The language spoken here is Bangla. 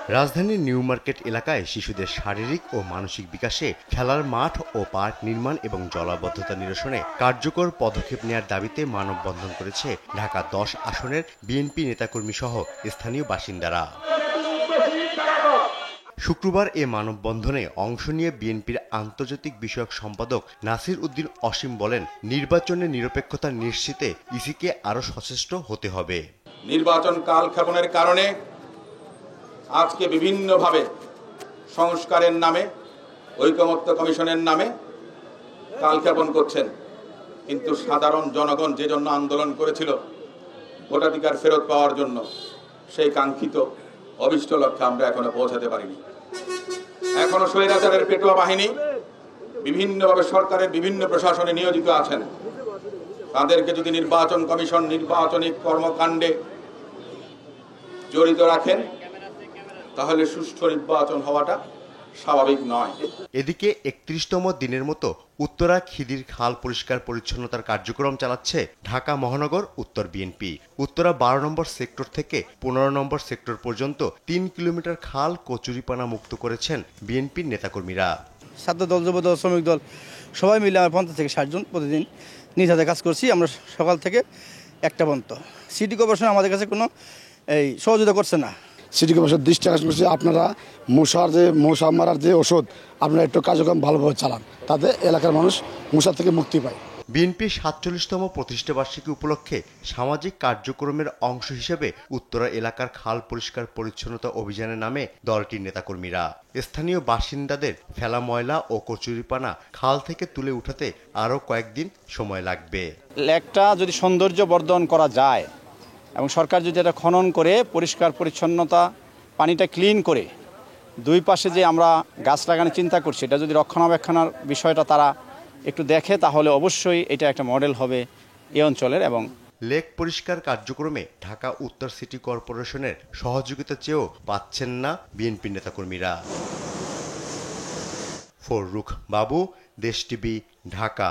রাজধানীর নিউ মার্কেট এলাকায় শিশুদের শারীরিক ও মানসিক বিকাশে খেলার মাঠ ও পার্ক নির্মাণ এবং জলাবদ্ধতা নিরসনে কার্যকর পদক্ষেপ নেওয়ার দাবিতে মানববন্ধন করেছে ঢাকা ১০ আসনের বিএনপি নেতাকর্মী সহ স্থানীয় বাসিন্দারা। শুক্রবার এ মানববন্ধনে অংশ নিয়ে বিএনপির আন্তর্জাতিক বিষয়ক সম্পাদক নাসির উদ্দিন অসীম বলেন, নির্বাচনে নিরপেক্ষতা নিশ্চিতে ইসিকে আরও সচেষ্ট হতে হবে। নির্বাচন কালক্ষেপণের কারণে আজকে বিভিন্নভাবে সংস্কারের নামে, ঐকমত্য কমিশনের নামে কালক্ষেপণ করছেন, কিন্তু সাধারণ জনগণ যে জন্য আন্দোলন করেছিল ভোটাধিকার ফেরত পাওয়ার জন্য, সেই কাঙ্ক্ষিত অভিষ্ট লক্ষ্যে আমরা এখনো পৌঁছাতে পারিনি। এখনো স্বৈরাচারের পেটোয়া বাহিনী বিভিন্নভাবে সরকারের বিভিন্ন প্রশাসনে নিয়োজিত আছেন। তাদেরকে যদি নির্বাচন কমিশন নির্বাচনী কর্মকাণ্ডে জড়িত রাখেন তাহলে সুষ্ঠু নির্বাচন হওয়াটা স্বাভাবিক নয়। এদিকে ৩১তম দিনের মতো উত্তরা খিদির খাল পরিষ্কার পরিচ্ছন্নতার কার্যক্রম চালাচ্ছে ঢাকা মহানগর উত্তর বিএনপি। উত্তরা ১২ নম্বর সেক্টর থেকে ১৫ নম্বর সেক্টর পর্যন্ত ৩ কিলোমিটার খাল কচুরিপানা মুক্ত করেছেন বিএনপির নেতাকর্মীরা। ছাত্র দল, যুব দল, শ্রমিক দল সবাই মিলে আমরা ৫০ থেকে ৬০ জন প্রতিদিন নিজ হাতে কাজ করছি। আমরা সকাল থেকে একটা পর্যন্ত। সিটি কর্পোরেশন আমাদের কাছে কোনো সহযোগিতা করছে না। সিটি কর্পোরেশন দৃষ্টি আকর্ষণ করছে, আপনারা মশা মারার যে ওষুধ আপনারা একটু কার্যক্রম ভালোভাবে চালান, তাতে এলাকার মানুষ মশা থেকে মুক্তি পায়। বিএনপির ৪৭তম প্রতিষ্ঠাবার্ষিকী উপলক্ষে সামাজিক কার্যক্রমের অংশ হিসেবে উত্তরা এলাকার খাল পরিষ্কার পরিচ্ছন্নতা অভিযানের নামে দলটির নেতাকর্মীরা স্থানীয় বাসিন্দাদের ফেলা ময়লা ও কচুরিপানা খাল থেকে তুলে উঠাতে আরও কয়েকদিন সময় লাগবে। লেকটা যদি সৌন্দর্য বর্ধন করা যায় এবং সরকার যদি এটা খনন করে পরিষ্কার পরিচ্ছন্নতা পানিটা ক্লিন করে দুই পাশে যে আমরা গাছ লাগানোর চিন্তা করছি, এটা যদি রক্ষণাবেক্ষণের বিষয়টা তারা একটু দেখে তাহলে অবশ্যই এটা একটা মডেল হবে এই অঞ্চলের। এবং লেক পরিষ্কার কার্যক্রমে ঢাকা উত্তর সিটি কর্পোরেশনের সহযোগিতা চেয়েও পাচ্ছেন না বিএনপি নেতাকর্মীরা। ফররুখ বাবু, দেশ টিভি, ঢাকা।